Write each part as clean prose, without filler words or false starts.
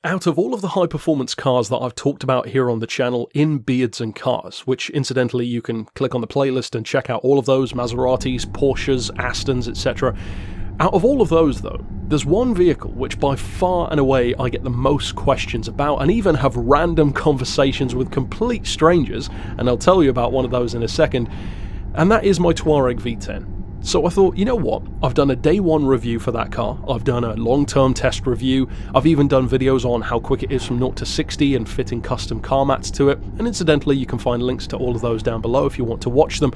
Out of all of the high-performance cars that I've talked about here on the channel in Beards and Cars, which incidentally you can click on the playlist and check out all of those, Maseratis, Porsches, Astons, etc. Out of all of those though, there's one vehicle which by far and away I get the most questions about and even have random conversations with complete strangers, and I'll tell you about one of those in a second, and that is my Touareg V10. So I thought, you know what, I've done a day one review for that car, I've done a long-term test review, I've even done videos on how quick it is from 0 to 60 and fitting custom car mats to it, and incidentally you can find links to all of those down below if you want to watch them.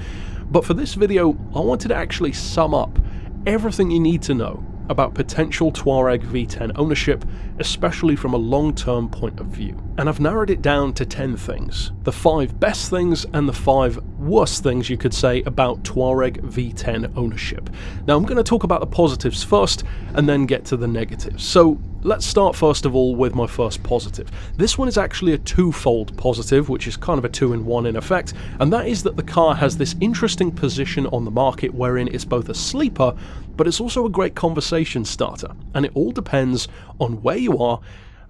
But for this video, I wanted to actually sum up everything you need to know about potential Touareg V10 ownership, especially from a long-term point of view. And I've narrowed it down to 10 things. The 5 best things and the 5 worst things you could say about Touareg V10 ownership. Now I'm going to talk about the positives first and then get to the negatives. So let's start first of all with my first positive. This one is actually a twofold positive, which is kind of a 2-in-1 in effect, and that is that the car has this interesting position on the market wherein it's both a sleeper, but it's also a great conversation starter, and it all depends on where you are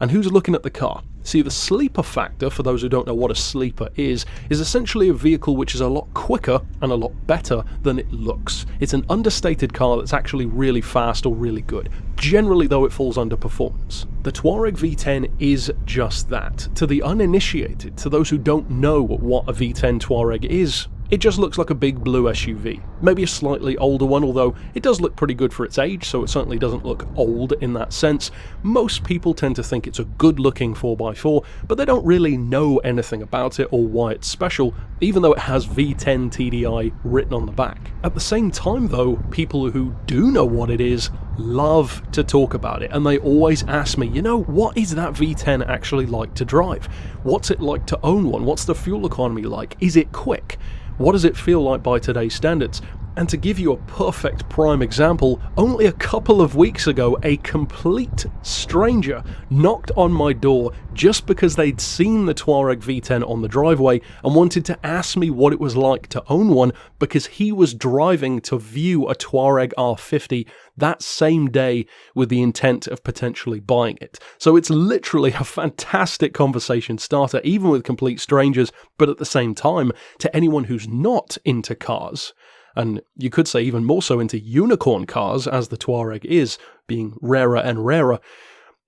and who's looking at the car. See, the sleeper factor, for those who don't know what a sleeper is essentially a vehicle which is a lot quicker and a lot better than it looks. It's an understated car that's actually really fast or really good. Generally though, it falls under performance. The Touareg V10 is just that. To the uninitiated, to those who don't know what a V10 Touareg is, it just looks like a big blue SUV. Maybe a slightly older one, although it does look pretty good for its age, so it certainly doesn't look old in that sense. Most people tend to think it's a good-looking 4x4, but they don't really know anything about it or why it's special, even though it has V10 TDi written on the back. At the same time though, people who do know what it is love to talk about it, and they always ask me, you know, what is that V10 actually like to drive? What's it like to own one? What's the fuel economy like? Is it quick? What does it feel like by today's standards? And to give you a perfect prime example, only a couple of weeks ago, a complete stranger knocked on my door just because they'd seen the Touareg V10 on the driveway and wanted to ask me what it was like to own one because he was driving to view a Touareg R50 that same day with the intent of potentially buying it. So it's literally a fantastic conversation starter, even with complete strangers, but at the same time, to anyone who's not into cars, and you could say even more so into unicorn cars, as the Touareg is, being rarer and rarer,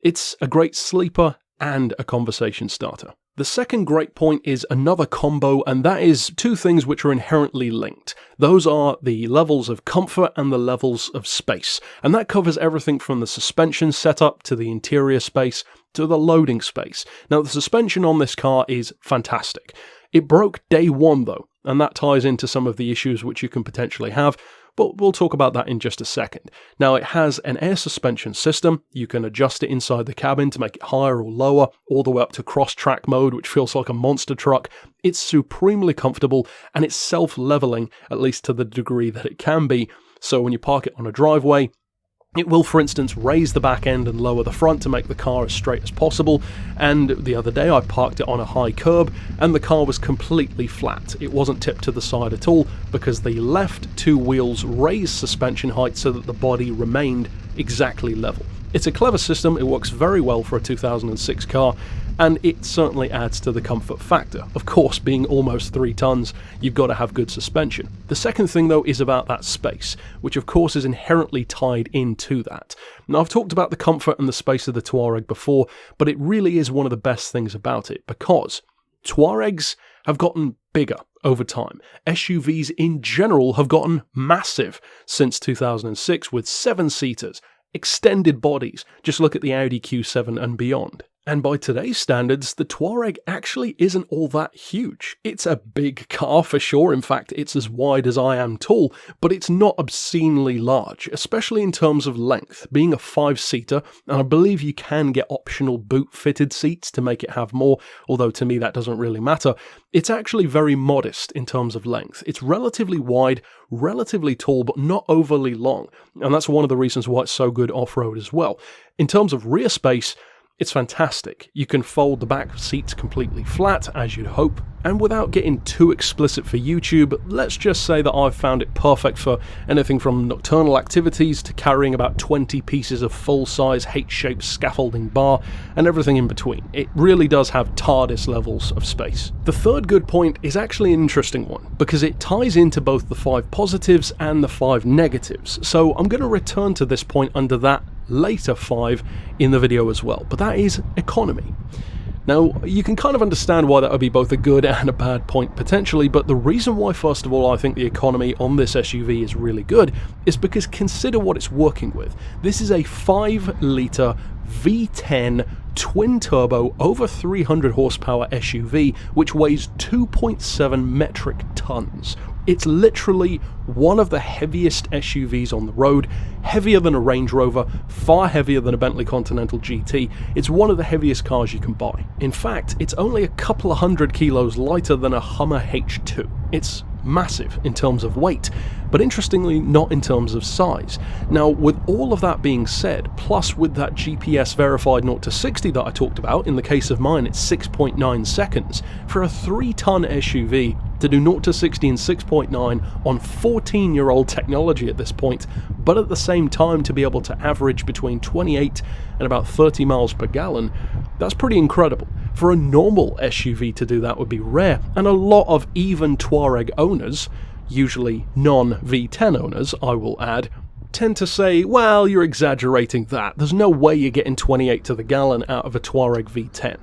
it's a great sleeper and a conversation starter. The second great point is another combo, and that is two things which are inherently linked. Those are the levels of comfort and the levels of space, and that covers everything from the suspension setup to the interior space to the loading space. Now the suspension on this car is fantastic. It broke day one though, and that ties into some of the issues which you can potentially have, but we'll talk about that in just a second. Now it has an air suspension system. You can adjust it inside the cabin to make it higher or lower, all the way up to cross-track mode, which feels like a monster truck. It's supremely comfortable, and it's self-leveling, at least to the degree that it can be. So when you park it on a driveway, it will, for instance, raise the back end and lower the front to make the car as straight as possible, and the other day I parked it on a high curb and the car was completely flat. It wasn't tipped to the side at all because the left two wheels raised suspension height so that the body remained exactly level. It's a clever system, it works very well for a 2006 car, and it certainly adds to the comfort factor. Of course, being almost 3 tons, you've got to have good suspension. The second thing though is about that space, which of course is inherently tied into that. Now I've talked about the comfort and the space of the Touareg before, but it really is one of the best things about it, because Touaregs have gotten bigger over time. SUVs in general have gotten massive since 2006 with 7-seaters, extended bodies. Just look at the Audi Q7 and beyond. And by today's standards, the Touareg actually isn't all that huge. It's a big car for sure, in fact it's as wide as I am tall, but it's not obscenely large, especially in terms of length, being a 5-seater, and I believe you can get optional boot-fitted seats to make it have more, although to me that doesn't really matter. It's actually very modest in terms of length. It's relatively wide, relatively tall, but not overly long, and that's one of the reasons why it's so good off-road as well. In terms of rear space, It's fantastic. You can fold the back seats completely flat, as you'd hope, and without getting too explicit for YouTube, let's just say that I've found it perfect for anything from nocturnal activities to carrying about 20 pieces of full-size H-shaped scaffolding bar and everything in between. It really does have TARDIS levels of space. The third good point is actually an interesting one, because it ties into both the 5 positives and the 5 negatives, so I'm going to return to this point under that later 5 in the video as well, but that is economy. Now, you can kind of understand why that would be both a good and a bad point potentially, but the reason why, first of all, I think the economy on this SUV is really good is because consider what it's working with. This is a 5-litre V10 twin-turbo, over 300 horsepower SUV, which weighs 2.7 metric tons. It's literally one of the heaviest SUVs on the road, heavier than a Range Rover, far heavier than a Bentley Continental GT. It's one of the heaviest cars you can buy. In fact, it's only a couple of 100 kilos lighter than a Hummer H2. It's massive in terms of weight, but interestingly not in terms of size. Now, with all of that being said, plus with that GPS verified 0 to 60 that I talked about, in the case of mine it's 6.9 seconds, for a 3-ton SUV to do 0 to 60 in 6.9 on 14-year-old technology at this point, but at the same time to be able to average between 28 and about 30 miles per gallon, that's pretty incredible. For a normal SUV to do that would be rare, and a lot of even Touareg owners, usually non-V10 owners I will add, tend to say, well, you're exaggerating that, there's no way you're getting 28 to the gallon out of a Touareg V10.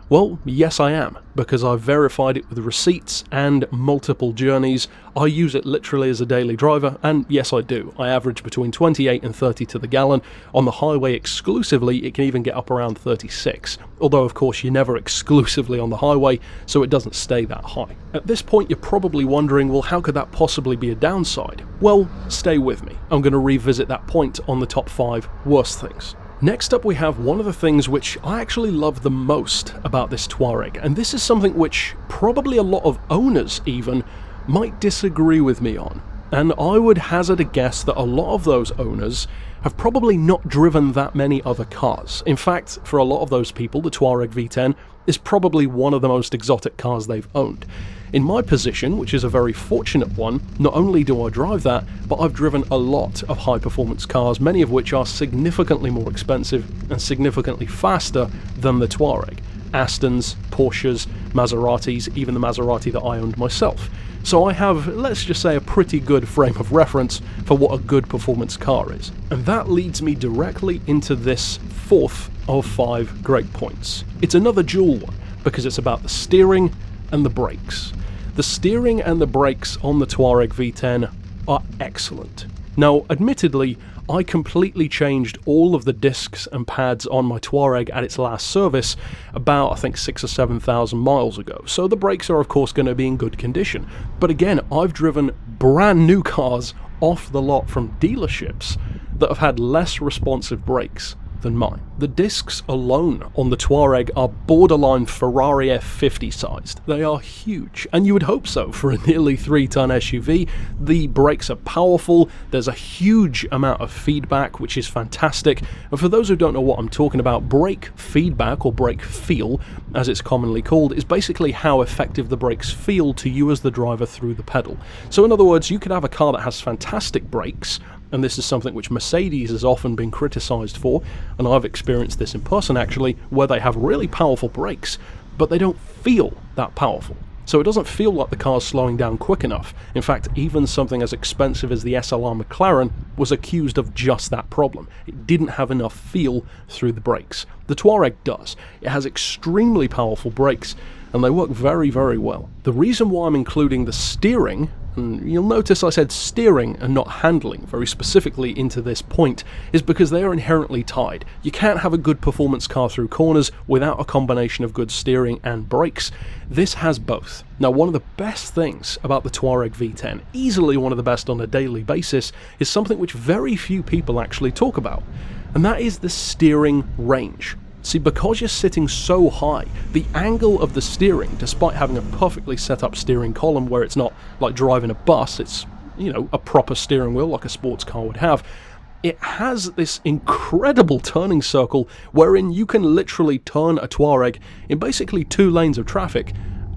Well, yes I am, because I've verified it with receipts and multiple journeys. I use it literally as a daily driver, and yes I do. I average between 28 and 30 to the gallon. On the highway exclusively, it can even get up around 36. Although of course you're never exclusively on the highway, so it doesn't stay that high. At this point you're probably wondering, well, how could that possibly be a downside? Well, stay with me. I'm going to revisit that point on the top 5 worst things. Next up we have one of the things which I actually love the most about this Touareg, and this is something which probably a lot of owners even might disagree with me on. And I would hazard a guess that a lot of those owners have probably not driven that many other cars. In fact, for a lot of those people, the Touareg V10 is probably one of the most exotic cars they've owned. In my position, which is a very fortunate one, not only do I drive that, but I've driven a lot of high-performance cars, many of which are significantly more expensive and significantly faster than the Touareg. Astons, Porsches, Maseratis, even the Maserati that I owned myself. So I have, let's just say, a pretty good frame of reference for what a good performance car is. And that leads me directly into this 4th of 5 great points. It's another dual one, because it's about the steering and the brakes. The steering and the brakes on the Touareg V10 are excellent. Now, admittedly, I completely changed all of the discs and pads on my Touareg at its last service about, I think, 6,000 or 7,000 miles ago, so the brakes are of course going to be in good condition. But again, I've driven brand new cars off the lot from dealerships that have had less responsive brakes than mine. The discs alone on the Touareg are borderline Ferrari F50 sized. They are huge, and you would hope so for a nearly 3-ton SUV. The brakes are powerful, there's a huge amount of feedback, which is fantastic. And for those who don't know what I'm talking about, brake feedback, or brake feel as it's commonly called, is basically how effective the brakes feel to you as the driver through the pedal. So in other words, you could have a car that has fantastic brakes, and this is something which Mercedes has often been criticised for, and I've experienced this in person actually, where they have really powerful brakes, but they don't feel that powerful. So it doesn't feel like the car's slowing down quick enough. In fact, even something as expensive as the SLR McLaren was accused of just that problem. It didn't have enough feel through the brakes. The Touareg does. It has extremely powerful brakes, and they work very, very well. The reason why I'm including the steering, and you'll notice I said steering and not handling very specifically into this point, is because they are inherently tied. You can't have a good performance car through corners without a combination of good steering and brakes. This has both. Now, one of the best things about the Touareg V10, easily one of the best on a daily basis, is something which very few people actually talk about, and that is the steering range. See, because you're sitting so high, the angle of the steering, despite having a perfectly set up steering column where it's not like driving a bus, it's, you know, a proper steering wheel like a sports car would have, it has this incredible turning circle wherein you can literally turn a Touareg in basically 2 lanes of traffic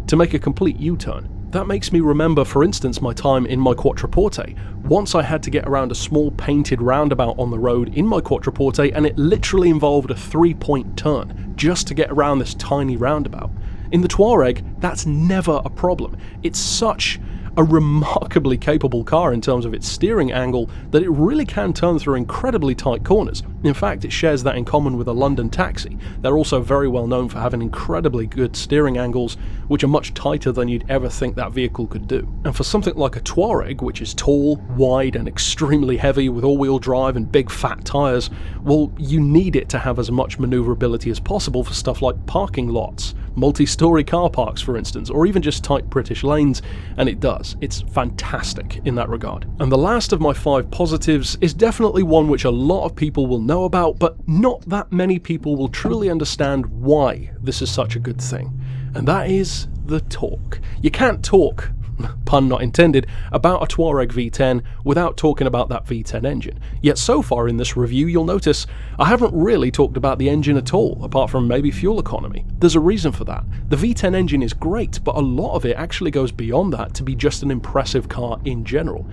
to make a complete U-turn. That makes me remember, for instance, my time in my Quattroporte. Once I had to get around a small painted roundabout on the road in my Quattroporte, and it literally involved a 3-point turn just to get around this tiny roundabout. In the Touareg, that's never a problem. It's such a remarkably capable car in terms of its steering angle that it really can turn through incredibly tight corners. In fact, it shares that in common with a London taxi. They're also very well known for having incredibly good steering angles, which are much tighter than you'd ever think that vehicle could do. And for something like a Touareg, which is tall, wide, and extremely heavy with all-wheel drive and big fat tyres, well, you need it to have as much manoeuvrability as possible for stuff like parking lots, multi-storey car parks, for instance, or even just tight British lanes, and it does. It's fantastic in that regard. And the last of my 5 positives is definitely one which a lot of people will know about, but not that many people will truly understand why this is such a good thing. And that is the torque. You can't talk, pun not intended, about a Touareg V10 without talking about that V10 engine. Yet so far in this review, you'll notice I haven't really talked about the engine at all, apart from maybe fuel economy. There's a reason for that. The V10 engine is great, but a lot of it actually goes beyond that to be just an impressive car in general.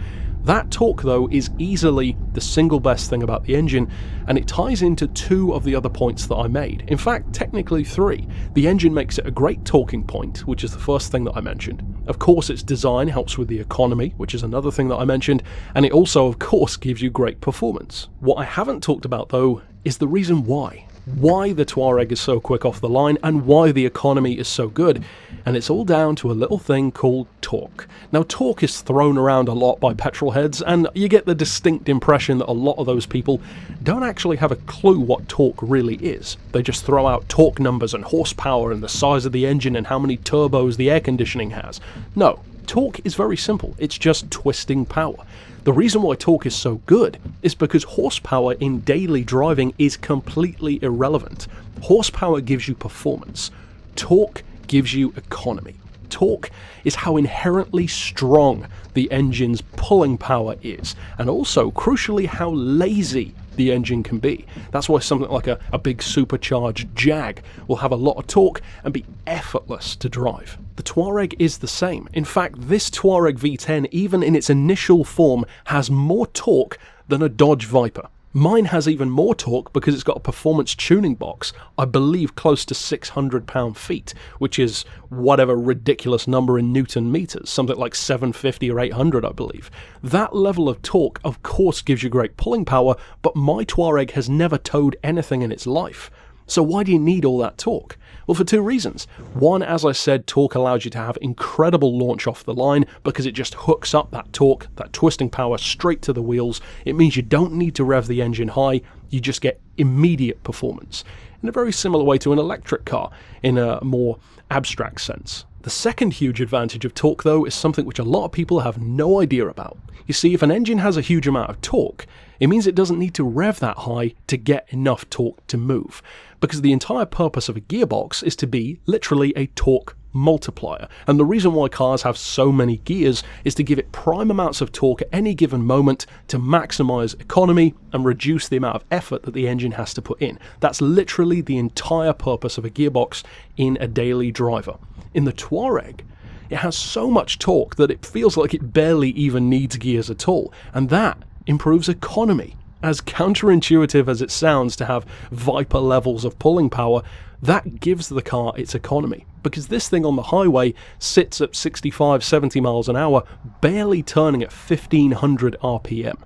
That torque, though, is easily the single best thing about the engine, and it ties into 2 of the other points that I made. In fact, technically 3. The engine makes it a great talking point, which is the first thing that I mentioned. Of course, its design helps with the economy, which is another thing that I mentioned, and it also, of course, gives you great performance. What I haven't talked about, though, is the reason why. Why the Touareg is so quick off the line, and why the economy is so good, and it's all down to a little thing called torque. Now, torque is thrown around a lot by petrol heads, and you get the distinct impression that a lot of those people don't actually have a clue what torque really is. They just throw out torque numbers and horsepower and the size of the engine and how many turbos the air conditioning has. No, torque is very simple. It's just twisting power. The reason why torque is so good is because horsepower in daily driving is completely irrelevant. Horsepower gives you performance. Torque gives you economy. Torque is how inherently strong the engine's pulling power is, and also, crucially, how lazy the engine can be. That's why something like a big supercharged Jag will have a lot of torque and be effortless to drive. The Touareg is the same. In fact, this Touareg V10, even in its initial form, has more torque than a Dodge Viper. Mine has even more torque because it's got a performance tuning box, I believe close to 600 pound-feet, which is whatever ridiculous number in Newton meters, something like 750 or 800, I believe. That level of torque, of course, gives you great pulling power, but my Touareg has never towed anything in its life. So why do you need all that torque? Well, for 2 reasons. One, as I said, torque allows you to have incredible launch off the line because it just hooks up that torque, that twisting power, straight to the wheels. It means you don't need to rev the engine high, you just get immediate performance. In a very similar way to an electric car, in a more abstract sense. The second huge advantage of torque, though, is something which a lot of people have no idea about. You see, if an engine has a huge amount of torque, it means it doesn't need to rev that high to get enough torque to move, because the entire purpose of a gearbox is to be literally a torque multiplier. And the reason why cars have so many gears is to give it prime amounts of torque at any given moment to maximize economy and reduce the amount of effort that the engine has to put in. That's literally the entire purpose of a gearbox in a daily driver. In the Touareg, it has so much torque that it feels like it barely even needs gears at all, and that improves economy. As counterintuitive as it sounds to have Viper levels of pulling power, that gives the car its economy, because this thing on the highway sits at 65-70 miles an hour, barely turning at 1500 RPM.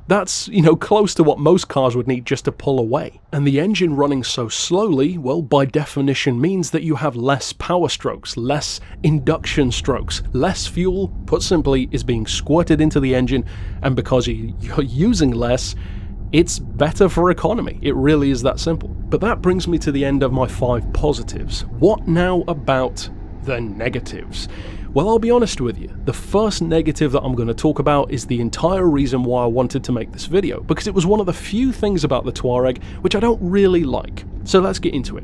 That's, close to what most cars would need just to pull away. And the engine running so slowly, well, by definition means that you have less power strokes, less induction strokes, less fuel, put simply, is being squirted into the engine, and because you're using less, it's better for economy. It really is that simple. But that brings me to the end of my 5 positives. What now about the negatives? Well, I'll be honest with you, the first negative that I'm going to talk about is the entire reason why I wanted to make this video, because it was one of the few things about the Touareg which I don't really like. So let's get into it.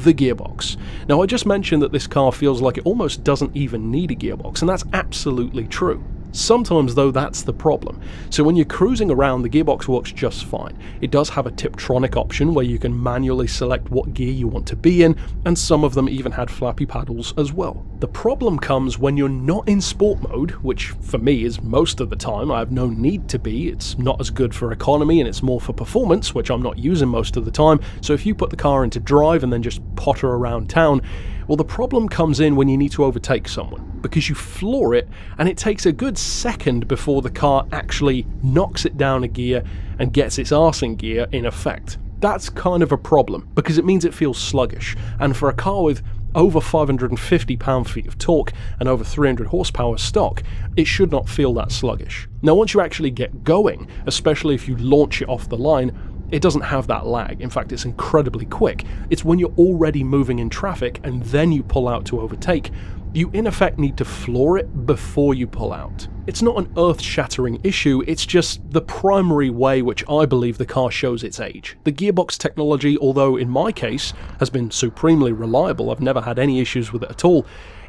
The gearbox. Now, I just mentioned that this car feels like it almost doesn't even need a gearbox, and that's absolutely true. Sometimes though that's the problem. So when you're cruising around, the gearbox works just fine. It does have a Tiptronic option where you can manually select what gear you want to be in, and some of them even had flappy paddles as well. The problem comes when you're not in sport mode, which for me is most of the time. I have no need to be. It's not as good for economy and it's more for performance, which I'm not using most of the time. So if you put the car into drive and then just potter around town, well, the problem comes in when you need to overtake someone, because you floor it and it takes a good second before the car actually knocks it down a gear and gets its arse in gear in effect. That's kind of a problem, because it means it feels sluggish, and for a car with over 550 pound-feet of torque and over 300 horsepower stock, it should not feel that sluggish. Now once you actually get going, especially if you launch it off the line, it doesn't have that lag. In fact, it's incredibly quick. It's when you're already moving in traffic and then you pull out to overtake, you in effect need to floor it before you pull out. It's not an earth-shattering issue, it's just the primary way which I believe the car shows its age. The gearbox technology, although in my case has been supremely reliable, I've never had any issues with it at all,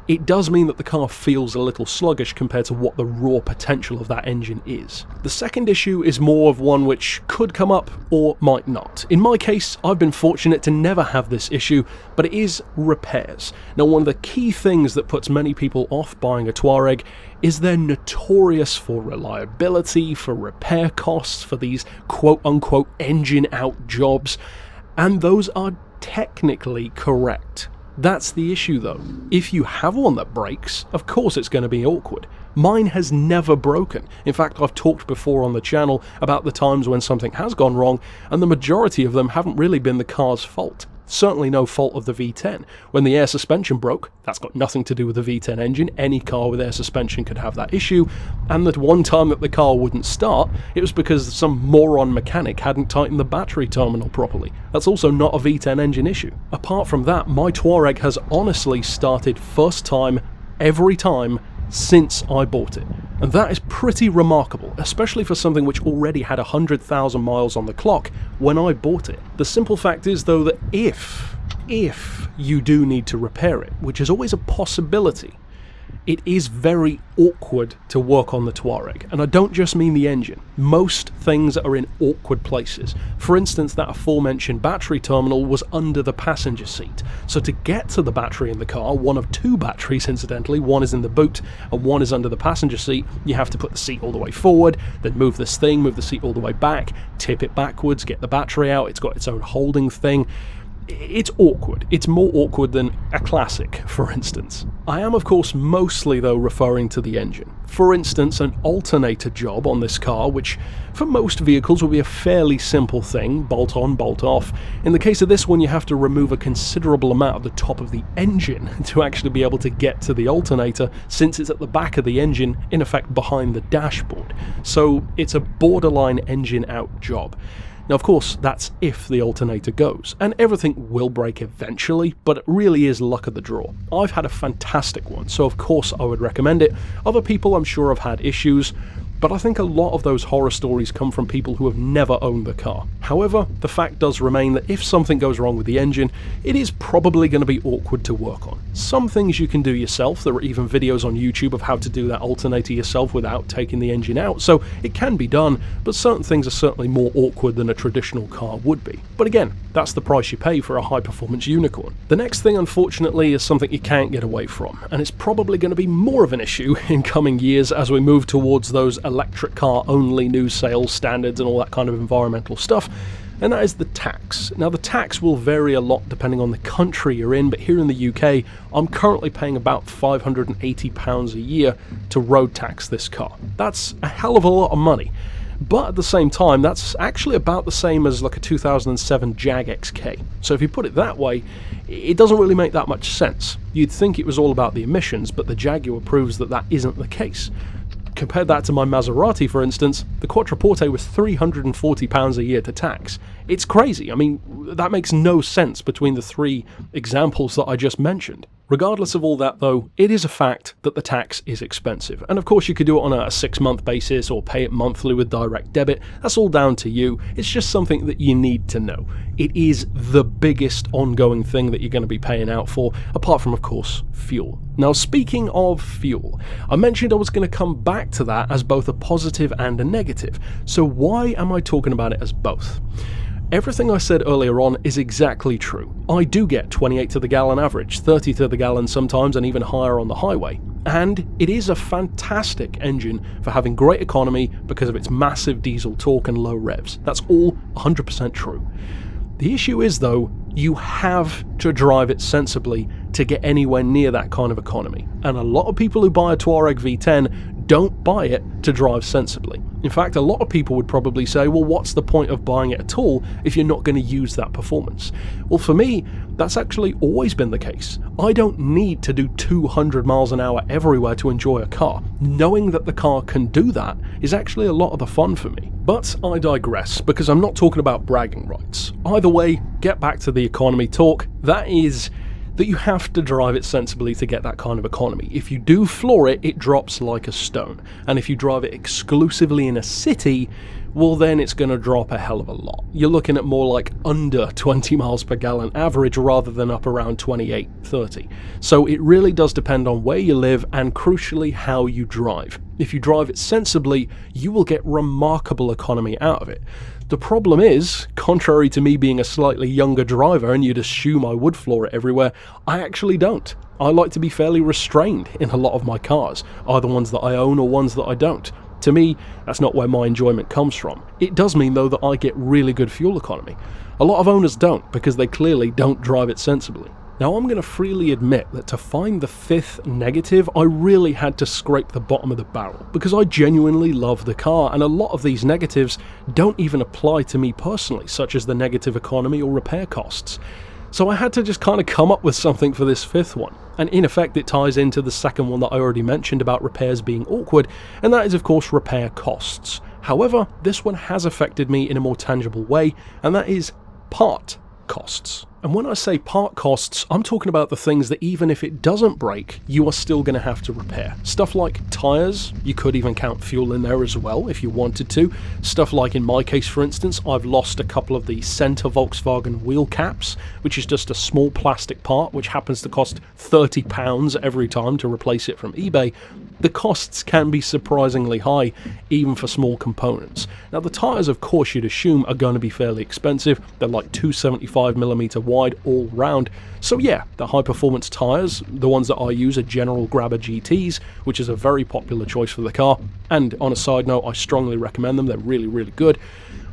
it does mean that the car feels a little sluggish compared to what the raw potential of that engine is. The second issue is more of one which could come up or might not. In my case, I've been fortunate to never have this issue, but it is repairs. Now, one of the key things that puts many people off buying a Touareg is they're notorious for reliability, for repair costs, for these quote-unquote engine-out jobs, and those are technically correct. That's the issue though. If you have one that breaks, of course it's going to be awkward. Mine has never broken. In fact, I've talked before on the channel about the times when something has gone wrong, and the majority of them haven't really been the car's fault. Certainly no fault of the V10. When the air suspension broke, that's got nothing to do with the V10 engine. Any car with air suspension could have that issue, and that one time that the car wouldn't start, it was because some moron mechanic hadn't tightened the battery terminal properly. That's also not a V10 engine issue. Apart from that, my Touareg has honestly started first time, every time, since I bought it. And that is pretty remarkable, especially for something which already had 100,000 miles on the clock when I bought it. The simple fact is though that if you do need to repair it, which is always a possibility, it is very awkward to work on the Touareg, and I don't just mean the engine. Most things are in awkward places. For instance, that aforementioned battery terminal was under the passenger seat, so to get to the battery in the car, one of two batteries incidentally, one is in the boot and one is under the passenger seat, you have to put the seat all the way forward, then move this thing, move the seat all the way back, tip it backwards, get the battery out, it's got its own holding thing. It's awkward. It's more awkward than a classic, for instance. I am of course mostly though referring to the engine. For instance, an alternator job on this car, which for most vehicles will be a fairly simple thing, bolt on, bolt off. In the case of this one, you have to remove a considerable amount of the top of the engine to actually be able to get to the alternator, since it's at the back of the engine, in effect behind the dashboard. So it's a borderline engine out job. Now, of course, that's if the alternator goes, and everything will break eventually, but it really is luck of the draw. I've had a fantastic one, so of course I would recommend it. Other people I'm sure have had issues, but I think a lot of those horror stories come from people who have never owned the car. However, the fact does remain that if something goes wrong with the engine, it is probably going to be awkward to work on. Some things you can do yourself. There are even videos on YouTube of how to do that alternator yourself without taking the engine out, so it can be done, but certain things are certainly more awkward than a traditional car would be. But again, that's the price you pay for a high-performance unicorn. The next thing, unfortunately, is something you can't get away from, and it's probably going to be more of an issue in coming years as we move towards those electric car only new sales standards and all that kind of environmental stuff, and that is the tax. Now, the tax will vary a lot depending on the country you're in, but here in the UK, I'm currently paying about £580 a year to road tax this car. That's a hell of a lot of money. But at the same time, that's actually about the same as like a 2007 Jag XK. So if you put it that way, it doesn't really make that much sense. You'd think it was all about the emissions, but the Jaguar proves that that isn't the case. Compare that to my Maserati, for instance, the Quattroporte was £340 a year to tax. It's crazy. I mean, that makes no sense between the three examples that I just mentioned. Regardless of all that though, it is a fact that the tax is expensive. And of course you could do it on a 6-month basis or pay it monthly with direct debit. That's all down to you. It's just something that you need to know. It is the biggest ongoing thing that you're going to be paying out for, apart from of course fuel. Now speaking of fuel, I mentioned I was going to come back to that as both a positive and a negative. So why am I talking about it as both? Everything I said earlier on is exactly true. I do get 28 to the gallon average, 30 to the gallon sometimes, and even higher on the highway. And it is a fantastic engine for having great economy because of its massive diesel torque and low revs. That's all 100% true. The issue is though, you have to drive it sensibly to get anywhere near that kind of economy. And a lot of people who buy a Touareg V10 don't buy it to drive sensibly. In fact, a lot of people would probably say, well, what's the point of buying it at all if you're not going to use that performance? Well, for me, that's actually always been the case. I don't need to do 200 miles an hour everywhere to enjoy a car. Knowing that the car can do that is actually a lot of the fun for me. But I digress, because I'm not talking about bragging rights. Either way, get back to the economy talk. That is that you have to drive it sensibly to get that kind of economy. If you do floor it, it drops like a stone. And if you drive it exclusively in a city, well then it's going to drop a hell of a lot. You're looking at more like under 20 miles per gallon average rather than up around 28, 30. So it really does depend on where you live and crucially how you drive. If you drive it sensibly, you will get remarkable economy out of it. The problem is, contrary to me being a slightly younger driver and you'd assume I would floor it everywhere, I actually don't. I like to be fairly restrained in a lot of my cars, either ones that I own or ones that I don't. To me, that's not where my enjoyment comes from. It does mean though that I get really good fuel economy. A lot of owners don't, because they clearly don't drive it sensibly. Now I'm going to freely admit that to find the fifth negative, I really had to scrape the bottom of the barrel, because I genuinely love the car, and a lot of these negatives don't even apply to me personally, such as the negative economy or repair costs. So I had to just kind of come up with something for this fifth one, and in effect it ties into the second one that I already mentioned about repairs being awkward, and that is of course repair costs. However, this one has affected me in a more tangible way, and that is part costs. And when I say part costs, I'm talking about the things that even if it doesn't break, you are still going to have to repair. Stuff like tyres, you could even count fuel in there as well if you wanted to. Stuff like in my case, for instance, I've lost a couple of the center Volkswagen wheel caps, which is just a small plastic part which happens to cost £30 every time to replace it from eBay. The costs can be surprisingly high, even for small components. Now the tyres, of course, you'd assume are going to be fairly expensive. They're like 275mm wide all round. So yeah, the high performance tyres, the ones that I use are General Grabber GTs, which is a very popular choice for the car. And on a side note, I strongly recommend them. They're really, really good.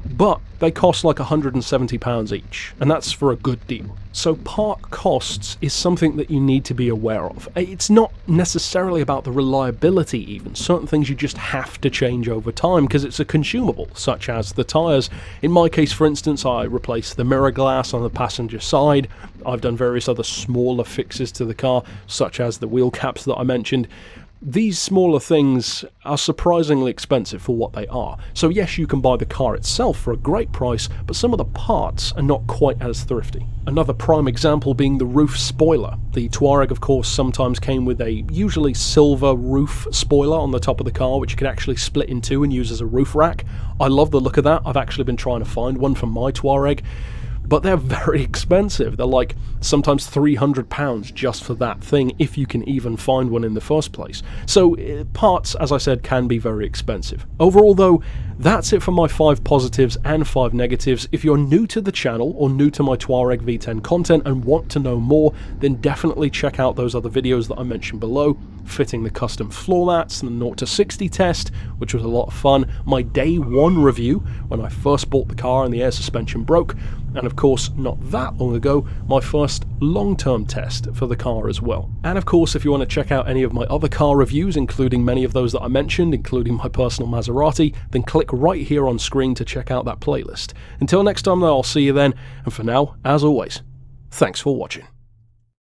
But they cost like £170 each, and that's for a good deal. So part costs is something that you need to be aware of. It's not necessarily about the reliability even. Certain things you just have to change over time because it's a consumable, such as the tyres. In my case, for instance, I replaced the mirror glass on the passenger side. I've done various other smaller fixes to the car, such as the wheel caps that I mentioned. These smaller things are surprisingly expensive for what they are. So yes, you can buy the car itself for a great price, but some of the parts are not quite as thrifty. Another prime example being the roof spoiler. The Touareg, of course, sometimes came with a usually silver roof spoiler on the top of the car, which you could actually split in two and use as a roof rack. I love the look of that. I've actually been trying to find one for my Touareg, but they're very expensive. They're like sometimes £300 just for that thing, if you can even find one in the first place. So parts, as I said, can be very expensive. Overall though, that's it for my 5 positives and 5 negatives. If you're new to the channel or new to my Touareg V10 content and want to know more, then definitely check out those other videos that I mentioned below, fitting the custom floor mats, the 0 to 60 test, which was a lot of fun, my day 1 review when I first bought the car and the air suspension broke, and of course, not that long ago, my first long-term test for the car as well. And of course, if you want to check out any of my other car reviews, including many of those that I mentioned, including my personal Maserati, then click right here on screen to check out that playlist. Until next time though, I'll see you then, and for now, as always, thanks for watching.